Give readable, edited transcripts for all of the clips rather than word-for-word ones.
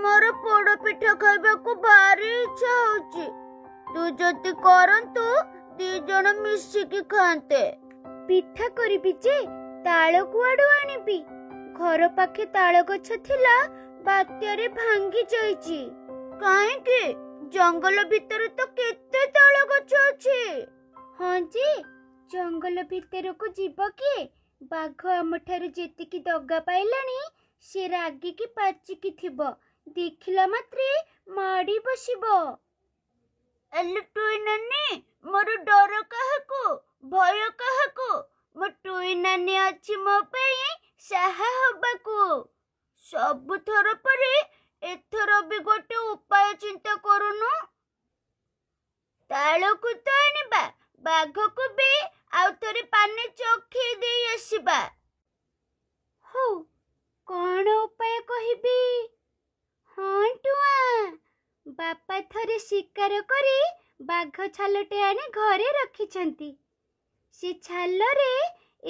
ମୋର ପୋଡ ପିଠା ଖାଇବାକୁ ଭାରି ଇଚ୍ଛା ହଉଛି। ତୁ ଯଦି କରନ୍ତୁ ଦି ଜଣ ମିଶିକି ଖାଆନ୍ତେ। ପିଠା କରିବି ଯେ ତାଳ କୁଆଡୁ ଆଣିବି? ଘର ପାଖେ ତାଳ ଗଛ ଥିଲା, ବାତ୍ୟାରେ ଭାଙ୍ଗି ଯାଇଛି। କାହିଁକି? ଜଙ୍ଗଲ ଭିତରେ ତ କେତେ ତାଳ ଗଛ ଅଛି। ହଁ ଯେ ଜଙ୍ଗଲ ଭିତରକୁ ଯିବ କିଏ? ବାଘ ଆମଠାରୁ ଯେତିକି ଦଗା ପାଇଲାଣି, ସେ ରାଗିକି ପାଚିକି ଥିବ। ଦେଖିଲା ମାତ୍ରେ ମାଡ଼ି ବସିବ। ହେଲେ ଟୁଇ ନାନୀ, ମୋର ଡର କାହାକୁ, ଭୟ କାହାକୁ? ମୋ ଟୁଇ ନାନୀ ଅଛି ମୋ ପାଇଁ ସାହା ହବାକୁ। ସବୁଥର ପରି ଏଥର ବି ଗୋଟେ ଉପାୟ ଚିନ୍ତା କରୁନୁ। ତାଳକୁ ତ ଆଣିବା, ବାଘକୁ ବି ଆଉ ଥରେ ପାନେ ଚଖେଇ ଦେଇ ଆସିବା। ହଉ, କଣ ଉପାୟ କହିବି? ହଁ ଟୁଆ, ବାପା ଥରେ ଶିକାର କରି ବାଘ ଛାଲଟେ ଆଣି ଘରେ ରଖିଛନ୍ତି। ସେ ଛାଲରେ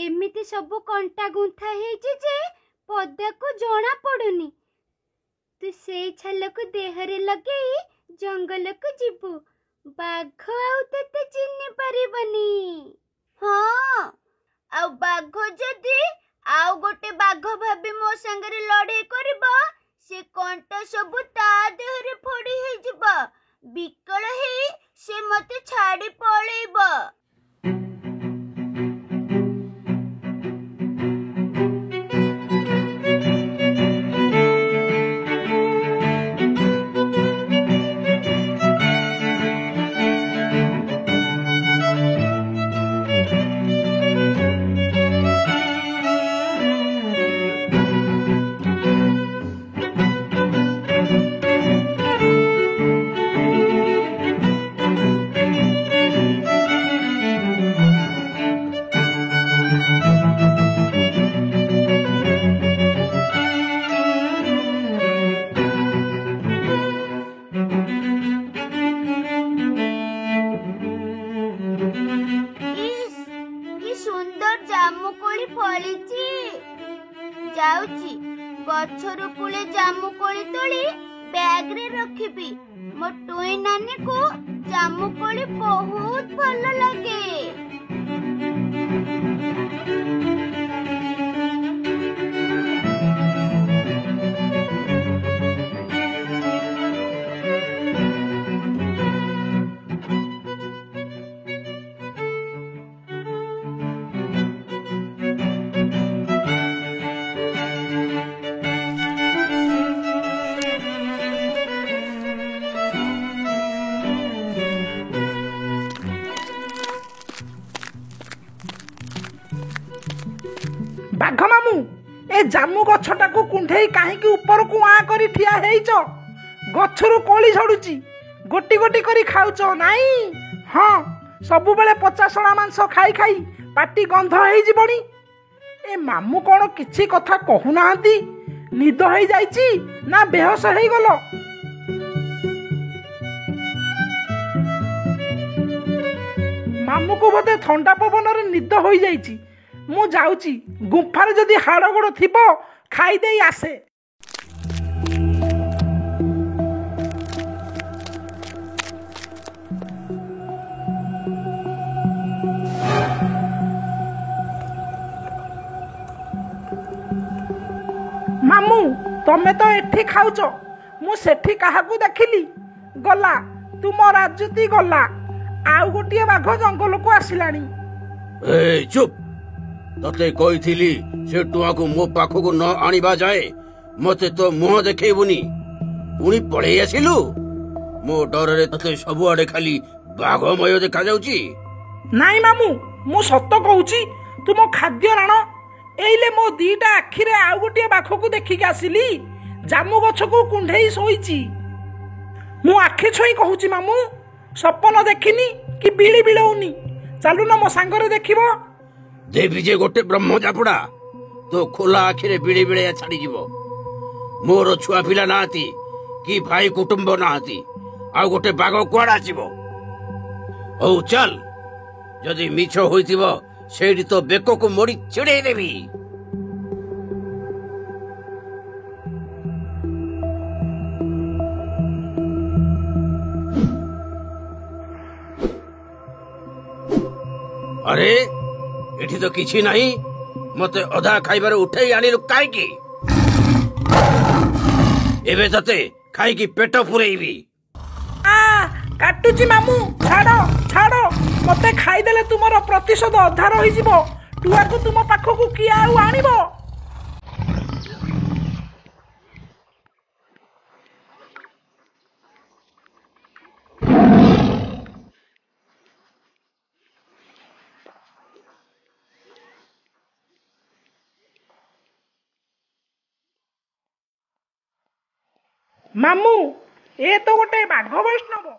ଏମିତି ସବୁ କଣ୍ଟା ଗୁନ୍ଥା ହେଇଛି ଯେ ପଦାକୁ ଜଣା ପଡୁନି। ତୁ ସେଇ ଛାଲକୁ ଦେହରେ ଲଗେଇ ଜଙ୍ଗଲକୁ ଯିବୁ। ବାଘ ଆଉ ତତେ ଚିହ୍ନି ପାରିବନି। ହଁ, ଆଉ ବାଘ ଯଦି ଆଉ ଗୋଟେ ବାଘ ଭାବି ମୋ ସାଙ୍ଗରେ ଲଢେଇ କରିବ, ସେ କଣ୍ଟା ସବୁ ତା ଦେହରେ ଫୋଡି ହେଇଯିବ। ବିକଳ ହେଇ ସେ ମତେ ଛାଡି ପଳେଇବ। ଜାମୁକୋଳି ଫଳିଛି। ଯାଉଛି ଗଛରୁ ପୁଳେ ଜାମୁକୋଳି ତୋଳି ବ୍ୟାଗରେ ରଖିବି। ମୋ ଟୁଇ ନାନୀକୁ ଜାମୁକୋଳି ବହୁତ ଭଲ ଲାଗେ। ବାଘ ମାମୁଁ, ଏ ଜାମୁ ଗଛଟାକୁ କୁଣ୍ଢେଇ କାହିଁକି ଉପରକୁ ଆଁ କରି ଠିଆ ହେଇଛ? ଗଛରୁ କୋଳି ଝଡୁଛି, ଗୋଟି ଗୋଟି କରି ଖାଉଛ ନାଇଁ? ହଁ, ସବୁବେଳେ ପଚାସଣା ମାଂସ ଖାଇ ଖାଇ ପାଟି ଗନ୍ଧ ହେଇଯିବଣି। ଏ ମାମୁଁ କଣ କିଛି କଥା କହୁନାହାନ୍ତି? ନିଦ ହେଇଯାଇଛି ନା ବେହୋସ ହେଇଗଲ? ମାମୁଁକୁ ବୋଧେ ଥଣ୍ଡା ପବନରେ ନିଦ ହୋଇଯାଇଛି। ମୁଁ ଯାଉଛି, ଗୁମ୍ଫାରେ ଯଦି ହାଡ଼ ଗୋଡ଼ ଥିବ ଖାଇଦେଇ ଆସେ। ମାମୁଁ, ତମେ ତ ଏଠି ଖାଉଛ, ମୁଁ ସେଠି କାହାକୁ ଦେଖିଲି? ଗଲା, ତୁମ ରାଜୁତି ଗଲା। ଆଉ ଗୋଟିଏ ବାଘ ଜଙ୍ଗଲକୁ ଆସିଲାଣି। ଚୁପ୍! ତତେ କହିଥିଲି ସେ ଟୁଆକୁ ମୋ ପାଖକୁ ନ ଆଣିବା ଯାଏ ମତେ ତ ମୁହଁ ଦେଖେଇବୁନି। ପୁଣି ପଳେଇ ଆସିଲୁ। ମୋ ଡରରେ ତତେ ସବୁଆଡେ ଖାଲି ବାଘମୟ ଦେଖାଯାଉଛି। ନାଇଁ ମାମୁଁ, ମୁଁ ସତ କହୁଛି, ତୁମ ଖାଦ୍ୟ ରାଣ। ଏଇଲେ ମୋ ଦିଟା ଆଖିରେ ଆଉ ଗୋଟିଏ ବାଘକୁ ଦେଖିକି ଆସିଲି। ଜାମୁ ଗଛକୁ କୁଣ୍ଢେଇ ଶୋଇଛି। ମୁଁ ଆଖି ଛୁଇଁ କହୁଛି ମାମୁଁ, ସପନ ଦେଖିନି କି ବିଳି ବିଳଉନି। ଚାଲୁନ ମୋ ସାଙ୍ଗରେ ଦେଖିବ। ଦେବି ଯେ ଗୋଟେ ବ୍ରହ୍ମ ଚାପୁଡା, ତୋ ଖୋଲା ଆଖିରେ ବିଳି ବିଳିଆ ଛାଡିଯିବ। ମୋର ଛୁଆ ପିଲା ନାହାନ୍ତି କି ଭାଇ କୁଟୁମ୍ବ ନାହାନ୍ତି, ଆଉ ଗୋଟେ ବାଘ କୁଆଡେ ଆସିବ? ହଉ ଚାଲ, ଯଦି ମିଛ ହୋଇଥିବ ସେଇଠି ତ ବେକକୁ ମୋଡି ଛିଡେଇ ଦେବି। अरे एठी तो किछि नहीं मते अधा खाइबार उठेई आनिलु काईकी एबे तते खाइकी पेट पुरेइबी आ काटुची मामू छाड़ छाड़ मते खाइदेले तुमर प्रतिशोध अधा रहिजिवो टुआकू तुम पाखकू किए आउ आनिबो मामू ए तो गोटे बाघ वैष्णव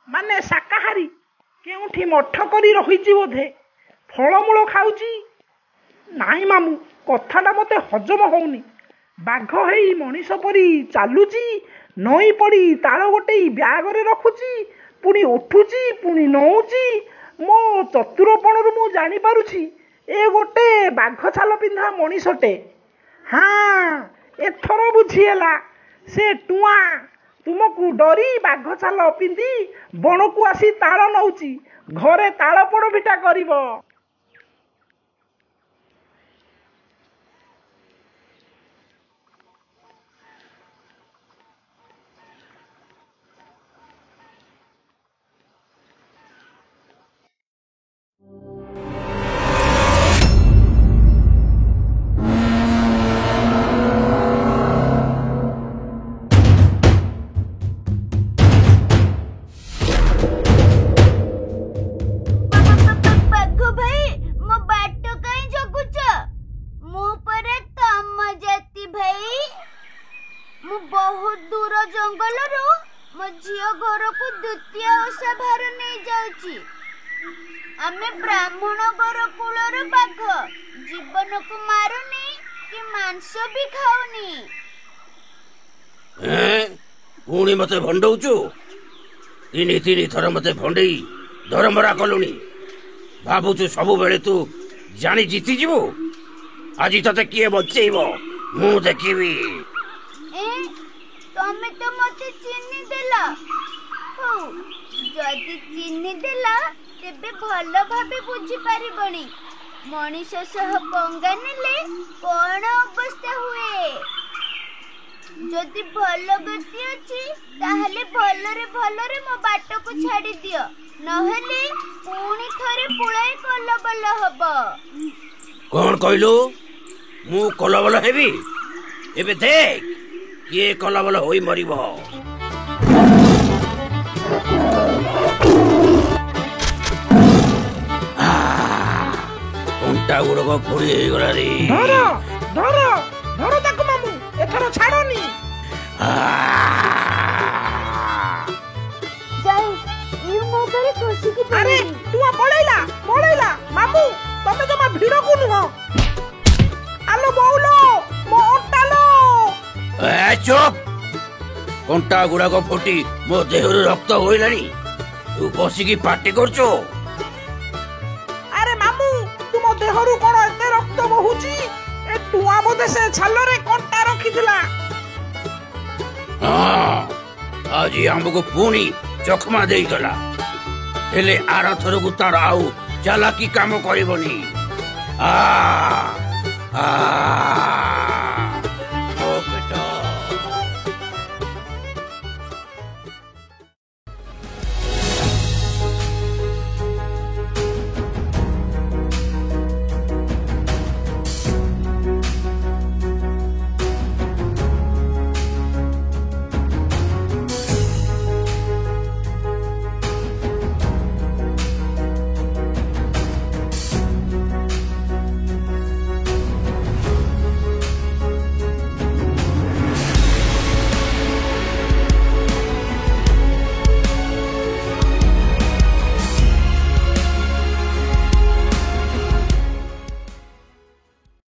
माने शाकाहारी केउठी मठ करी रहिची बोधे फलमूल खाउची नाही मामू कथाटा मते हजम होउनी बाघ हेई मनीष परी चालुची नई पड़ी ताल गोटे ब्याग रे रखुची पुणी उठुची पुणी नौची मो चतुरपणरू मु जानी पारुची ए गोटे बाघ छाल पिंधा मनीषटे हाँ एथर बुझीला से टुआ तुमको डरी बाघ छाल पिंधि बण को आसी ताल नौची घरे ताल पड़ भिटा करिबो बहुत दूर जंगल मो झील घर को द्वितीय ओषा भार नहीं जाउची आमे ब्राह्मण घर कूलर बाघ जीवन को मारुनी कि मांस भी खाऊनी पुणी मते भंडौचु तीन तीन थर मते भंडई धरमरा कलुनी भाबुचु सबु बेले तू जानी जीती जीवु आज तते किए बचेइबो मु देखिबी तमे तो मते चिन्नी देला हो जदि चिन्नी देला तेबे भल भाबे बुझी पारिबणी मनीष सह पंगा नेले कोन अवस्था हुए जदि भल गति अछि ताहले भलरे मो बाट को छाड़ी दियो नहेले पुणी थरे पुळाई कलबल हबो कोन कहलु मु कलबल हेबी एबे देख ये कलबल होई मरिबो उंटा गुड़को फोड़ी हे गला रे धरो धरो धरो ताको मामू एथरो छाड़नी जाई ई मोगरे कोसी की अरे तुआ पळैला मामू तमे जमा भिड़ो को नुह आलो बौलो मो ओटालो ए चुप कंटा गुड़ाको फुटी मो देहरु रक्त होइलानी तू बसिकी पार्टी करछो अरे मामू तुम देहरु कोन एते रक्त बहुची ए टुआ बोधे से छालरे कंटा रखिथिला हां आज हमको पुणी चखमा देई गला हेले आर थरकु तार आउ चालाकी काम करबनी आ आ